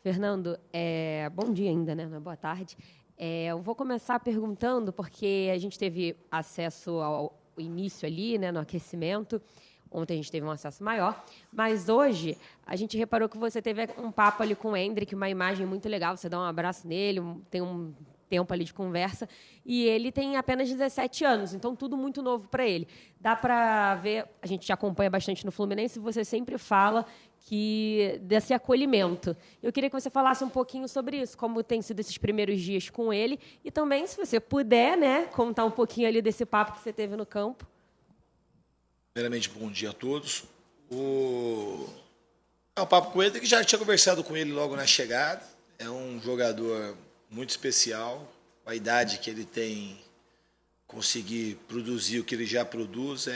Fernando, bom dia ainda, né? Não é boa tarde. Eu vou começar perguntando, porque a gente teve acesso ao início ali, né, no aquecimento. Ontem a gente teve um acesso maior, mas hoje a gente reparou que você teve um papo ali com o Endrick, uma imagem muito legal, você dá um abraço nele, tem um tempo ali de conversa, e ele tem apenas 17 anos, então tudo muito novo para ele. Dá para ver, a gente te acompanha bastante no Fluminense, você sempre fala desse acolhimento. Eu queria que você falasse um pouquinho sobre isso, como tem sido esses primeiros dias com ele, e também, se você puder, né, contar um pouquinho ali desse papo que você teve no campo. Primeiramente, bom dia a todos. O papo com ele, que já tinha conversado com ele logo na chegada. É um jogador muito especial. A idade que ele tem, conseguir produzir o que ele já produz,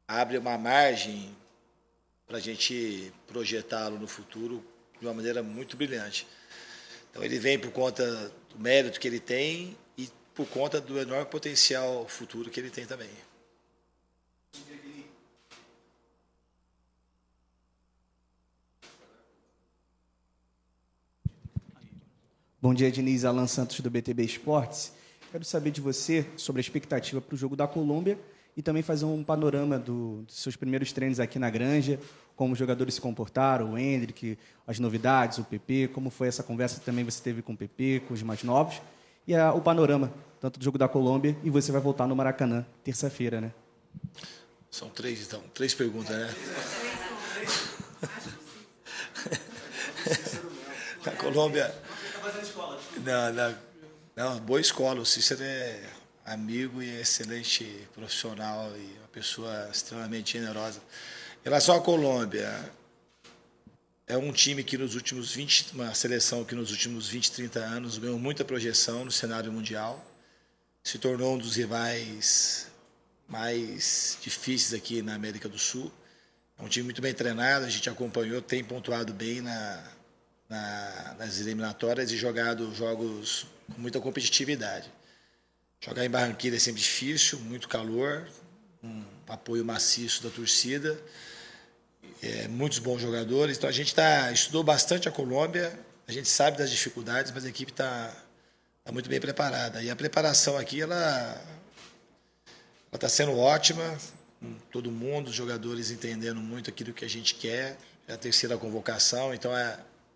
abre uma margem para a gente projetá-lo no futuro de uma maneira muito brilhante. Então ele vem por conta do mérito que ele tem e por conta do enorme potencial futuro que ele tem também. Bom dia, Diniz. Alan Santos, do BTB Esportes. Quero saber de você sobre a expectativa para o jogo da Colômbia e também fazer um panorama dos seus primeiros treinos aqui na Granja, como os jogadores se comportaram, o Endrick, as novidades, o PP, como foi essa conversa também você teve com o PP, com os mais novos, e o panorama, tanto do jogo da Colômbia, e você vai voltar no Maracanã, terça-feira, né? São três perguntas, né? A Colômbia... Não, boa escola. O Cícero é amigo e excelente profissional e uma pessoa extremamente generosa. Em relação à Colômbia, é um time que uma seleção que nos últimos 20, 30 anos ganhou muita projeção no cenário mundial, se tornou um dos rivais mais difíceis aqui na América do Sul. É um time muito bem treinado, a gente acompanhou, tem pontuado bem nas eliminatórias e jogado jogos com muita competitividade. Jogar em Barranquilla é sempre difícil, muito calor, um apoio maciço da torcida, muitos bons jogadores. Então a gente estudou bastante a Colômbia, a gente sabe das dificuldades, mas a equipe está muito bem preparada. E a preparação aqui ela está sendo ótima, com todo mundo, os jogadores entendendo muito aquilo que a gente quer. É a terceira convocação, então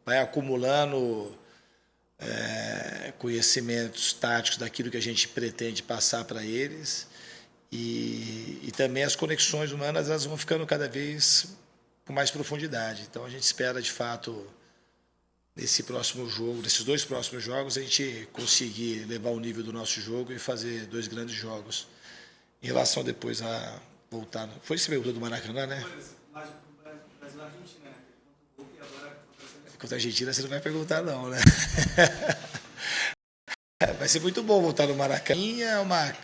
vai acumulando conhecimentos táticos daquilo que a gente pretende passar para eles e também as conexões humanas elas vão ficando cada vez com mais profundidade. Então a gente espera de fato nesses dois próximos jogos a gente conseguir levar o nível do nosso jogo e fazer dois grandes jogos. Em relação depois a voltar, foi esse pergunta do Maracanã, né? Contra a Argentina você não vai perguntar não, né? Vai ser muito bom voltar no Maracanã.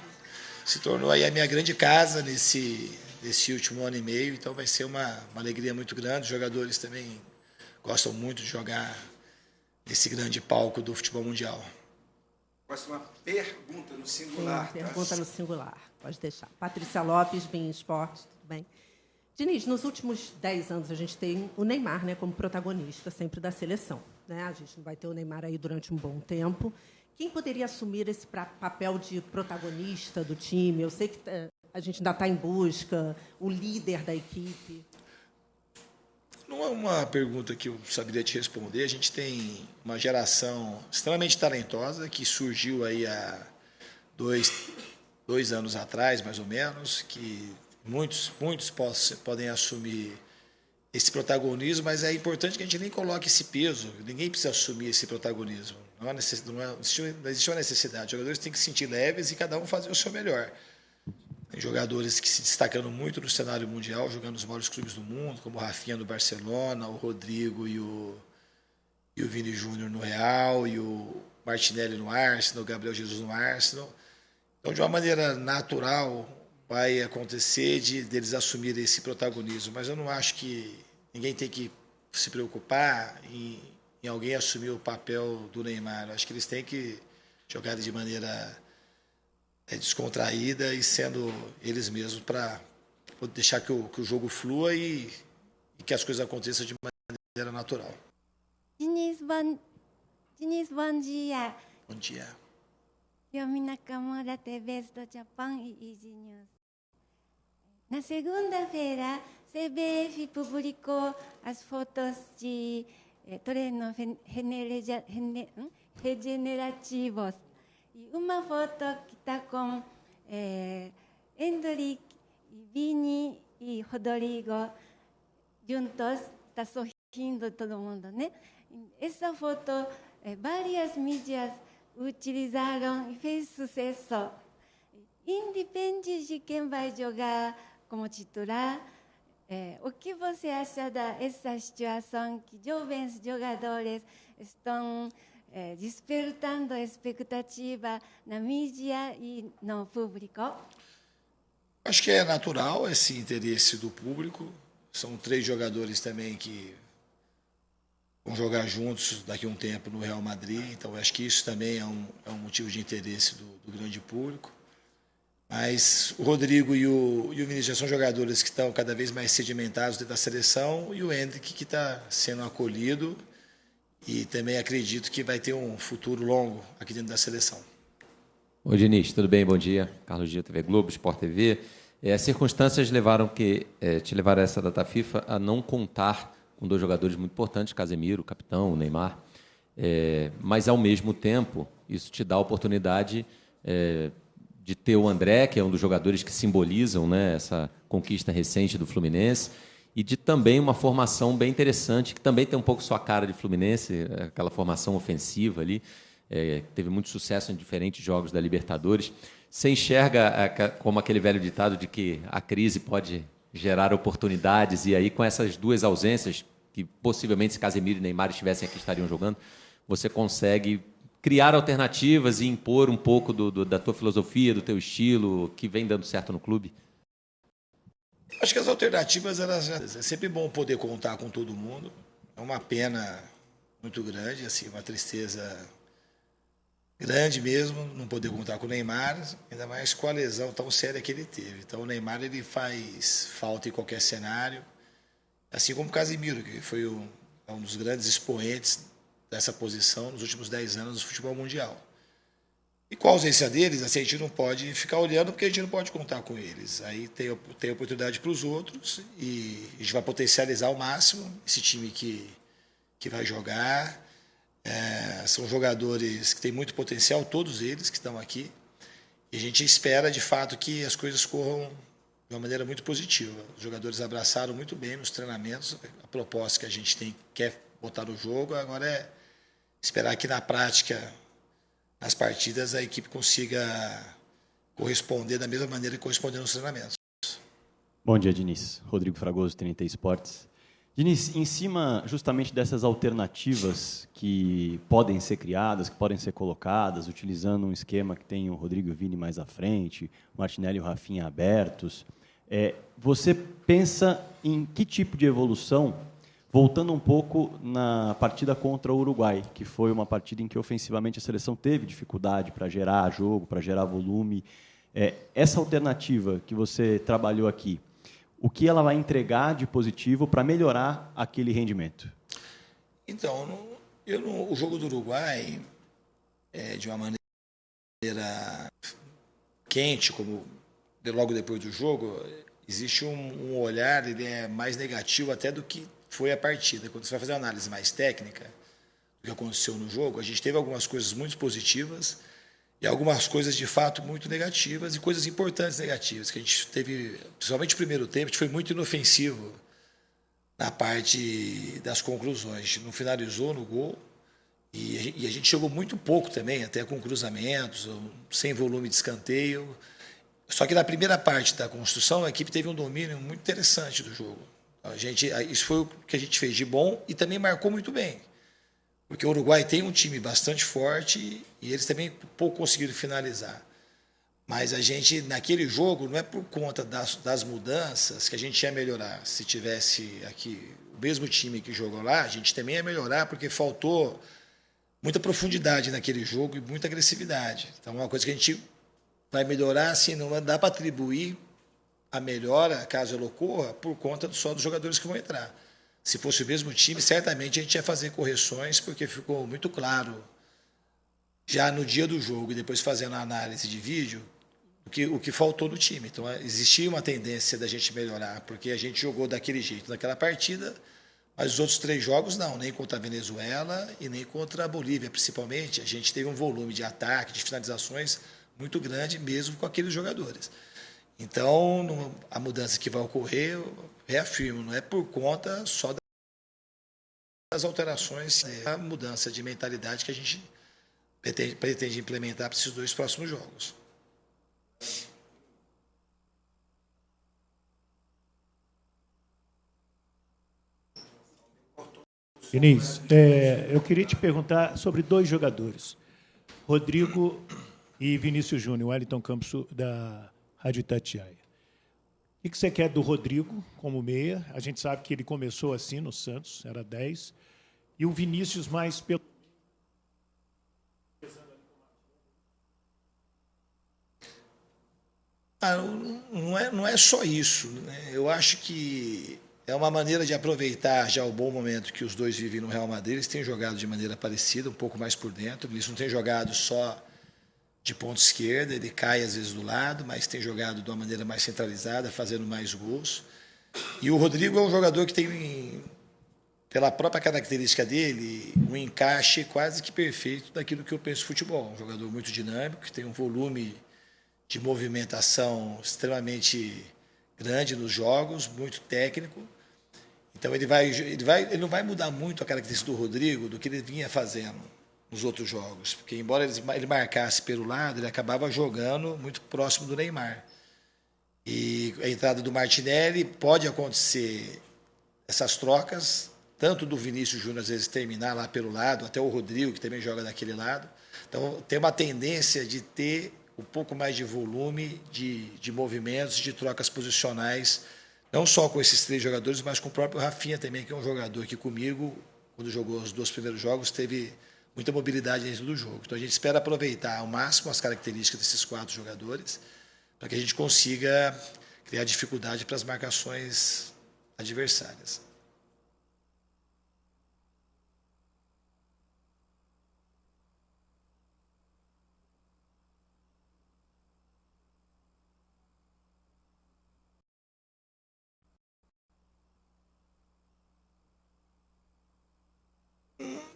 Se tornou aí a minha grande casa nesse último ano e meio, então vai ser uma alegria muito grande. Os jogadores também gostam muito de jogar nesse grande palco do futebol mundial. Próxima pergunta no singular. Sim, pergunta no singular, pode deixar. Patrícia Lopes, Bein Esportes, tudo bem? Diniz, nos últimos 10 anos a gente tem o Neymar, né, como protagonista sempre da seleção, né? A gente não vai ter o Neymar aí durante um bom tempo. Quem poderia assumir esse papel de protagonista do time? Eu sei que a gente ainda está em busca, o líder da equipe. Não é uma pergunta que eu saberia te responder. A gente tem uma geração extremamente talentosa que surgiu aí há dois anos atrás, mais ou menos, que muitos podem assumir esse protagonismo, mas é importante que a gente nem coloque esse peso. Ninguém precisa assumir esse protagonismo. Não existe uma necessidade. Os jogadores têm que se sentir leves e cada um fazer o seu melhor. Tem jogadores que se destacando muito no cenário mundial, jogando nos maiores clubes do mundo, como o Rafinha do Barcelona, o Rodrigo e o Vini Júnior no Real, e o Martinelli no Arsenal, o Gabriel Jesus no Arsenal. Então, de uma maneira natural, vai acontecer deles assumirem esse protagonismo. Mas eu não acho que ninguém tem que se preocupar em alguém assumir o papel do Neymar. Eu acho que eles têm que jogar de maneira descontraída e sendo eles mesmos para deixar que o jogo flua e que as coisas aconteçam de maneira natural. Diniz, bom dia. Bom dia. Yomi Nakamura, TV do Japão e Easy News. Na segunda-feira, CBF publicou as fotos de treinos regenerativos. E uma foto que está com Endrick, Vini e Rodrigo juntos, está sorrindo todo mundo, né? Essa foto, várias mídias utilizaram e fez sucesso. Independente de quem vai jogar como titular, o que você acha dessa situação que jovens jogadores estão despertando expectativa na mídia e no público? Acho que é natural esse interesse do público. São 3 jogadores também que vão jogar juntos daqui a um tempo no Real Madrid. Então, acho que isso também é um motivo de interesse do grande público. Mas o Rodrigo e o Vinícius já são jogadores que estão cada vez mais sedimentados dentro da seleção, e o Endrick que está sendo acolhido e também acredito que vai ter um futuro longo aqui dentro da seleção. Oi, Diniz, tudo bem? Bom dia. Carlos Dia, TV Globo, Sport TV. As circunstâncias te levaram a essa data FIFA a não contar com 2 jogadores muito importantes, Casemiro, o capitão, o Neymar. Mas, ao mesmo tempo, isso te dá a oportunidade de ter o André, que é um dos jogadores que simbolizam, né, essa conquista recente do Fluminense, e de também uma formação bem interessante, que também tem um pouco sua cara de Fluminense, aquela formação ofensiva ali, teve muito sucesso em diferentes jogos da Libertadores. Você enxerga como aquele velho ditado de que a crise pode gerar oportunidades, e aí com essas 2 ausências, que possivelmente se Casemiro e Neymar estivessem aqui estariam jogando, você consegue criar alternativas e impor um pouco da tua filosofia, do teu estilo, que vem dando certo no clube? Acho que as alternativas, é sempre bom poder contar com todo mundo. É uma pena muito grande, assim, uma tristeza grande mesmo, não poder contar com o Neymar, ainda mais com a lesão tão séria que ele teve. Então o Neymar ele faz falta em qualquer cenário, assim como o Casemiro, que foi um dos grandes expoentes dessa posição nos últimos 10 anos do futebol mundial. E com a ausência deles, assim, a gente não pode ficar olhando, porque a gente não pode contar com eles. Aí tem oportunidade para os outros e a gente vai potencializar ao máximo esse time que vai jogar. São jogadores que têm muito potencial, todos eles que estão aqui. E a gente espera, de fato, que as coisas corram de uma maneira muito positiva. Os jogadores abraçaram muito bem nos treinamentos a proposta que a gente quer botar no jogo. Agora é esperar que na prática, nas partidas, a equipe consiga corresponder da mesma maneira que correspondeu nos treinamentos. Bom dia, Diniz. Rodrigo Fragoso, TNT Esportes. Diniz, em cima justamente dessas alternativas que podem ser criadas, que podem ser colocadas, utilizando um esquema que tem o Rodrigo e o Vini mais à frente, o Martinelli e o Rafinha abertos, você pensa em que tipo de evolução, voltando um pouco na partida contra o Uruguai, que foi uma partida em que ofensivamente a seleção teve dificuldade para gerar jogo, para gerar volume. Essa alternativa que você trabalhou aqui, o que ela vai entregar de positivo para melhorar aquele rendimento? Então, o jogo do Uruguai, de uma maneira quente, como logo depois do jogo, existe um olhar, ele é mais negativo até do que foi a partida. Quando você vai fazer uma análise mais técnica do que aconteceu no jogo, a gente teve algumas coisas muito positivas e algumas coisas de fato muito negativas e coisas importantes negativas, que a gente teve, principalmente no primeiro tempo, a gente foi muito inofensivo na parte das conclusões. A gente não finalizou no gol e a gente jogou muito pouco também, até com cruzamentos, sem volume de escanteio. Só que na primeira parte da construção, a equipe teve um domínio muito interessante do jogo. Isso foi o que a gente fez de bom e também marcou muito bem. Porque o Uruguai tem um time bastante forte e eles também pouco conseguiram finalizar. Mas a gente, naquele jogo, não é por conta das mudanças que a gente ia melhorar. Se tivesse aqui o mesmo time que jogou lá, a gente também ia melhorar, porque faltou muita profundidade naquele jogo e muita agressividade. Então, uma coisa que a gente vai melhorar, assim, não dá para atribuir a melhora, caso ela ocorra, por conta só dos jogadores que vão entrar. se fosse o mesmo time, certamente a gente ia fazer correções, porque ficou muito claro, já no dia do jogo e depois fazendo a análise de vídeo, o que faltou no time. Então, existia uma tendência da gente melhorar, porque a gente jogou daquele jeito naquela partida, mas os outros 3 jogos não, nem contra a Venezuela e nem contra a Bolívia, principalmente. A gente teve um volume de ataque, de finalizações muito grande, mesmo com aqueles jogadores. Então, a mudança que vai ocorrer, eu reafirmo, não é por conta só das alterações, é a mudança de mentalidade que a gente pretende implementar para esses 2 próximos jogos. Diniz, eu queria te perguntar sobre 2 jogadores, Rodrigo e Vinícius Júnior, Wellington Campos da Rádio Itatiaia. O que você quer do Rodrigo como meia? A gente sabe que ele começou assim no Santos, era 10. E o Vinícius mais pelo... Não é só isso, né? Eu acho que é uma maneira de aproveitar já o bom momento que os dois vivem no Real Madrid. Eles têm jogado de maneira parecida, um pouco mais por dentro. Eles não têm jogado só de ponta esquerda, ele cai às vezes do lado, mas tem jogado de uma maneira mais centralizada, fazendo mais gols. E o Rodrigo é um jogador que tem, pela própria característica dele, um encaixe quase que perfeito daquilo que eu penso de futebol. Um jogador muito dinâmico, que tem um volume de movimentação extremamente grande nos jogos, muito técnico. Então ele não vai mudar muito a característica do Rodrigo do que ele vinha fazendo nos outros jogos, porque embora ele marcasse pelo lado, ele acabava jogando muito próximo do Neymar. E a entrada do Martinelli pode acontecer essas trocas, tanto do Vinícius Júnior às vezes terminar lá pelo lado, até o Rodrigo que também joga daquele lado. Então tem uma tendência de ter um pouco mais de volume de movimentos, de trocas posicionais, não só com esses 3 jogadores, mas com o próprio Rafinha também, que é um jogador que comigo, quando jogou os 2 primeiros jogos, teve muita mobilidade dentro do jogo. Então a gente espera aproveitar ao máximo as características desses 4 jogadores para que a gente consiga criar dificuldade para as marcações adversárias.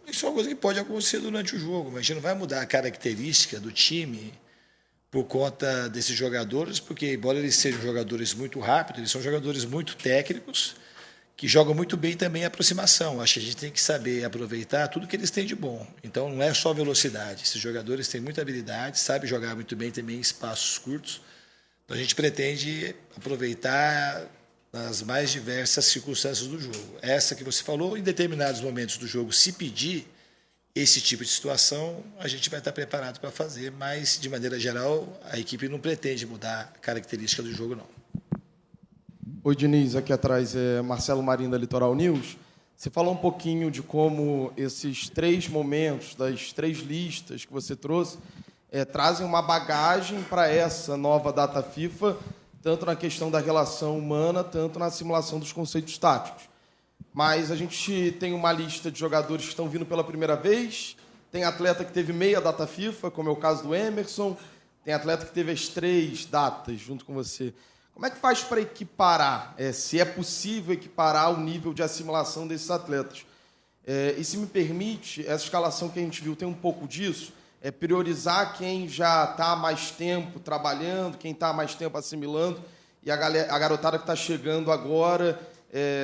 Isso é uma coisa que pode acontecer durante o jogo, mas a gente não vai mudar a característica do time por conta desses jogadores, porque, embora eles sejam jogadores muito rápidos, eles são jogadores muito técnicos, que jogam muito bem também a aproximação. Acho que a gente tem que saber aproveitar tudo que eles têm de bom. Então, não é só velocidade. Esses jogadores têm muita habilidade, sabem jogar muito bem também em espaços curtos. Então, a gente pretende aproveitar nas mais diversas circunstâncias do jogo. Essa que você falou, em determinados momentos do jogo, se pedir esse tipo de situação, a gente vai estar preparado para fazer, mas, de maneira geral, a equipe não pretende mudar a característica do jogo, não. Oi, Diniz, aqui atrás é Marcelo Marinho, da Litoral News. Você falou um pouquinho de como esses 3 momentos, das 3 listas que você trouxe, trazem uma bagagem para essa nova data FIFA, tanto na questão da relação humana, tanto na simulação dos conceitos táticos. Mas a gente tem uma lista de jogadores que estão vindo pela primeira vez, tem atleta que teve meia data FIFA, como é o caso do Emerson, tem atleta que teve as 3 datas junto com você. Como é que faz para equiparar, se é possível equiparar o nível de assimilação desses atletas? E se me permite, essa escalação que a gente viu tem um pouco disso, priorizar quem já está há mais tempo trabalhando, quem está há mais tempo assimilando, e a garotada que está chegando agora,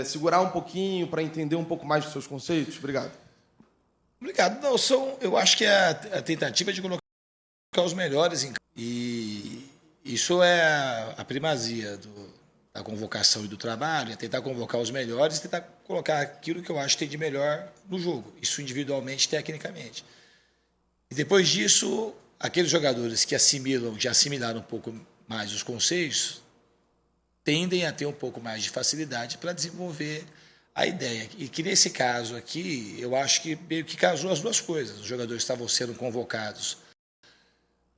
segurar um pouquinho para entender um pouco mais dos seus conceitos? Obrigado. Obrigado. Não, eu acho que é a tentativa de colocar os melhores em campo. E isso é a primazia da convocação e do trabalho, é tentar convocar os melhores e tentar colocar aquilo que eu acho que tem de melhor no jogo, isso individualmente, tecnicamente. E depois disso, aqueles jogadores que já assimilaram um pouco mais os conceitos, tendem a ter um pouco mais de facilidade para desenvolver a ideia. E que nesse caso aqui, eu acho que meio que casou as 2 coisas. Os jogadores estavam sendo convocados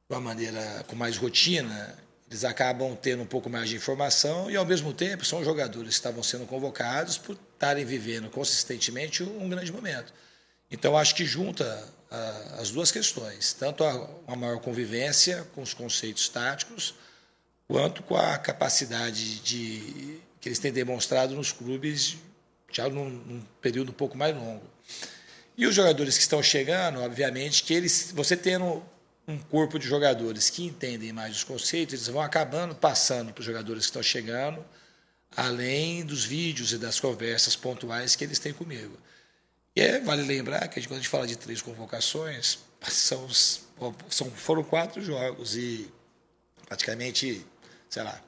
de uma maneira com mais rotina, eles acabam tendo um pouco mais de informação e, ao mesmo tempo, são jogadores que estavam sendo convocados por estarem vivendo consistentemente um grande momento. Então, acho que junta as duas questões, tanto a maior convivência com os conceitos táticos, quanto com a capacidade que eles têm demonstrado nos clubes já num período um pouco mais longo. E os jogadores que estão chegando, obviamente, que você tendo um corpo de jogadores que entendem mais os conceitos, eles vão acabando passando para os jogadores que estão chegando, além dos vídeos e das conversas pontuais que eles têm comigo. E vale lembrar que quando a gente fala de 3 convocações, foram 4 jogos e praticamente,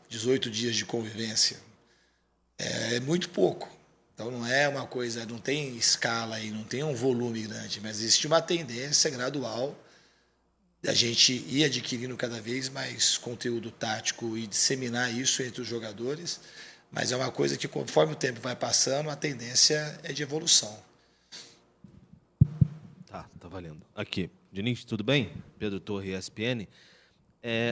18 dias de convivência. É muito pouco. Então não é uma coisa, não tem escala aí, não tem um volume grande, mas existe uma tendência gradual da gente ir adquirindo cada vez mais conteúdo tático e disseminar isso entre os jogadores, mas é uma coisa que, conforme o tempo vai passando, a tendência é de evolução. Tá valendo. Aqui, Diniz, tudo bem? Pedro Torre, ESPN.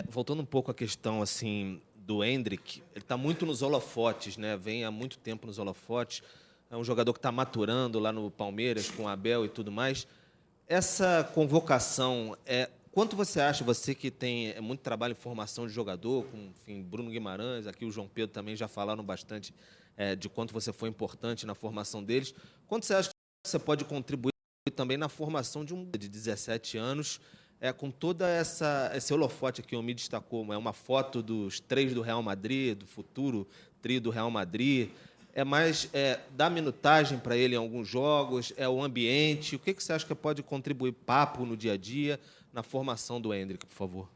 Voltando um pouco à questão assim do Endrick, ele está muito nos holofotes, né? Vem há muito tempo nos holofotes. É um jogador que está maturando lá no Palmeiras com o Abel e tudo mais. Essa convocação quanto você acha, você que tem muito trabalho em formação de jogador, com Bruno Guimarães, aqui o João Pedro também já falaram bastante de quanto você foi importante na formação deles. Quanto você acha que você pode contribuir também na formação de de 17 anos, com toda esse holofote que o me destacou? É uma foto dos 3 do Real Madrid, do futuro trio do Real Madrid. É mais dar minutagem para ele em alguns jogos, é o ambiente. O que você acha que pode contribuir, papo no dia a dia, na formação do Endrick, por favor?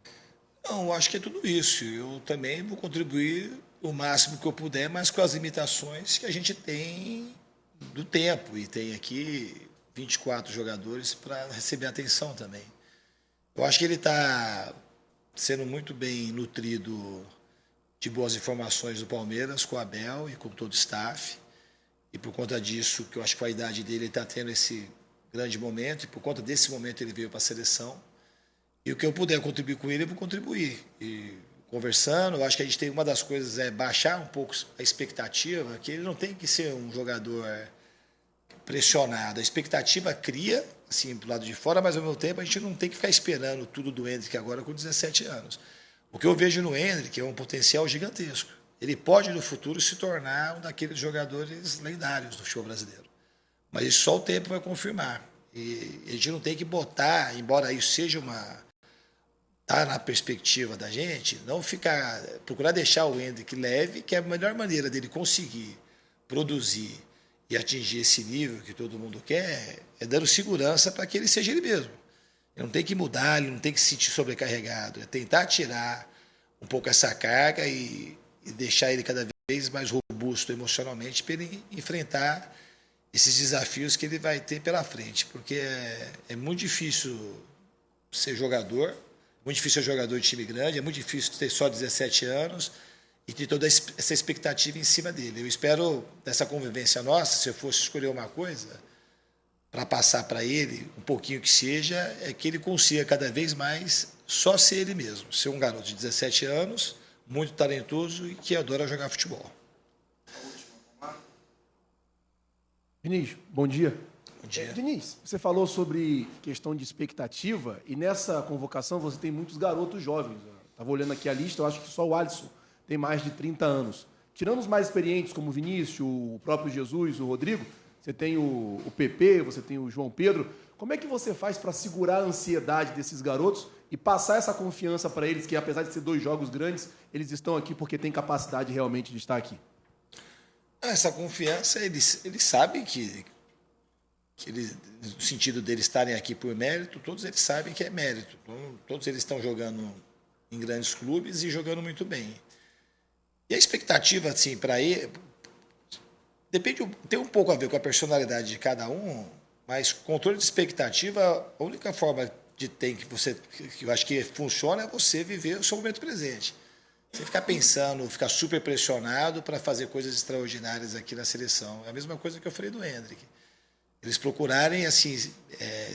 Não, eu acho que é tudo isso. Eu também vou contribuir o máximo que eu puder, mas com as limitações que a gente tem do tempo. E tem aqui 24 jogadores para receber atenção também. Eu acho que ele está sendo muito bem nutrido de boas informações do Palmeiras, com o Abel e com todo o staff. E por conta disso, que eu acho que a idade dele está tendo esse grande momento, e por conta desse momento ele veio para a seleção. E o que eu puder contribuir com ele, eu vou contribuir. E conversando, eu acho que a gente tem uma das coisas baixar um pouco a expectativa, que ele não tem que ser um jogador pressionado. A expectativa cria, assim, do lado de fora, mas ao mesmo tempo a gente não tem que ficar esperando tudo do Endrick agora com 17 anos. O que eu vejo no Endrick é um potencial gigantesco. Ele pode, no futuro, se tornar um daqueles jogadores lendários do futebol brasileiro. Mas isso só o tempo vai confirmar. E a gente não tem que botar, embora isso seja tá na perspectiva da gente, não procurar deixar o Endrick leve, que é a melhor maneira dele conseguir produzir e atingir esse nível que todo mundo quer, é dando segurança para que ele seja ele mesmo. Ele não tem que mudar, ele não tem que se sentir sobrecarregado, é tentar tirar um pouco essa carga e deixar ele cada vez mais robusto emocionalmente para ele enfrentar esses desafios que ele vai ter pela frente, porque é muito difícil ser jogador, muito difícil ser jogador de time grande, é muito difícil ter só 17 anos e ter toda essa expectativa em cima dele. Eu espero, dessa convivência nossa, se eu fosse escolher uma coisa para passar para ele, um pouquinho que seja, é que ele consiga cada vez mais só ser ele mesmo, ser um garoto de 17 anos, muito talentoso e que adora jogar futebol. Diniz, bom dia. Bom dia. Diniz, você falou sobre questão de expectativa e nessa convocação você tem muitos garotos jovens. Estava olhando aqui a lista, eu acho que só o Alisson tem mais de 30 anos. Tirando os mais experientes, como o Vinícius, o próprio Jesus, o Rodrigo, você tem o PP, você tem o João Pedro. Como é que você faz para segurar a ansiedade desses garotos e passar essa confiança para eles, que apesar de ser 2 jogos grandes, eles estão aqui porque têm capacidade realmente de estar aqui? Essa confiança, eles sabem que no sentido deles estarem aqui por mérito, todos eles sabem que é mérito. Então, todos eles estão jogando em grandes clubes e jogando muito bem. E a expectativa, assim, para ele, tem um pouco a ver com a personalidade de cada um, mas controle de expectativa, a única forma que eu acho que funciona é você viver o seu momento presente. Você ficar pensando, ficar super pressionado para fazer coisas extraordinárias aqui na seleção. É a mesma coisa que eu falei do Endrick. Eles procurarem, assim,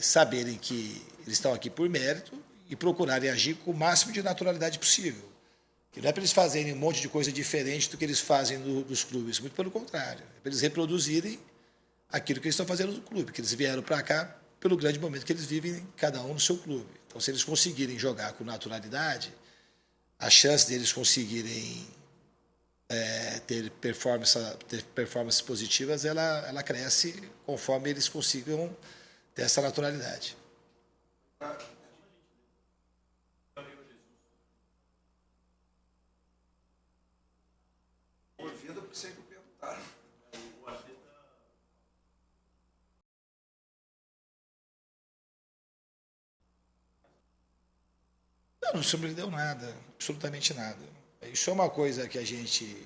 saberem que eles estão aqui por mérito e procurarem agir com o máximo de naturalidade possível. E não é para eles fazerem um monte de coisa diferente do que eles fazem dos clubes, muito pelo contrário. É para eles reproduzirem aquilo que eles estão fazendo no clube, que eles vieram para cá pelo grande momento que eles vivem, cada um no seu clube. Então, se eles conseguirem jogar com naturalidade, a chance deles conseguirem ter performances positivas, ela cresce conforme eles consigam ter essa naturalidade. Ouvindo o que sempre perguntaram. Não surpreendeu nada, absolutamente nada. Isso é uma coisa que a gente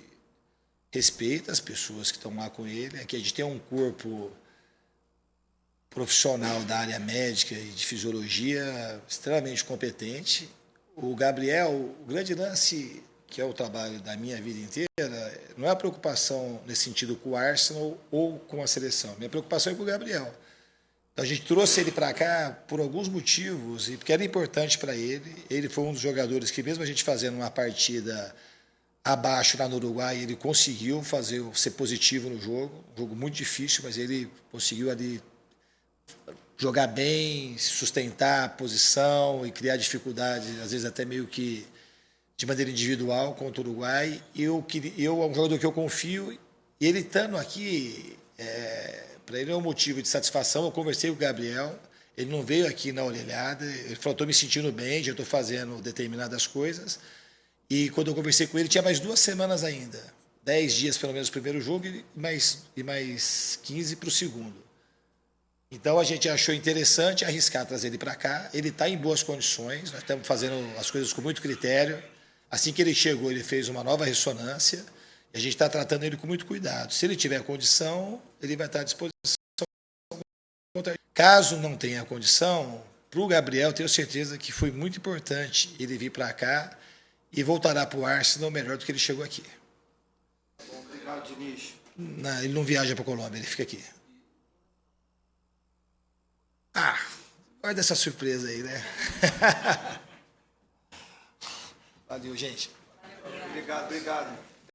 respeita as pessoas que estão lá com ele, é que a gente tem um corpo profissional da área médica e de fisiologia extremamente competente. O Gabriel, o grande lance, que é o trabalho da minha vida inteira, não é a preocupação nesse sentido com o Arsenal ou com a seleção. Minha preocupação é com o Gabriel. Então, a gente trouxe ele para cá por alguns motivos, e porque era importante para ele. Ele foi um dos jogadores que, mesmo a gente fazendo uma partida abaixo lá no Uruguai, ele conseguiu ser positivo no jogo. Um jogo muito difícil, mas ele conseguiu ali jogar bem, sustentar a posição e criar dificuldade, às vezes até meio que de maneira individual contra o Uruguai. Eu é um jogador que eu confio, e ele estando aqui, para ele é um motivo de satisfação. Eu conversei com o Gabriel, ele não veio aqui na orelhada, ele falou: estou me sentindo bem, já estou fazendo determinadas coisas. E quando eu conversei com ele, tinha mais 2 semanas ainda, 10 dias pelo menos o primeiro jogo e mais 15 para o segundo. Então a gente achou interessante arriscar trazer ele para cá. Ele está em boas condições, nós estamos fazendo as coisas com muito critério. Assim que ele chegou, ele fez uma nova ressonância e a gente está tratando ele com muito cuidado. Se ele tiver condição, ele vai estar à disposição. Caso não tenha condição, para o Gabriel, tenho certeza que foi muito importante ele vir para cá e voltará para o Arsenal melhor do que ele chegou aqui. Obrigado, Diniz. Não, ele não viaja para a Colômbia, ele fica aqui. Guarda essa surpresa aí, né? Valeu, gente. Obrigado.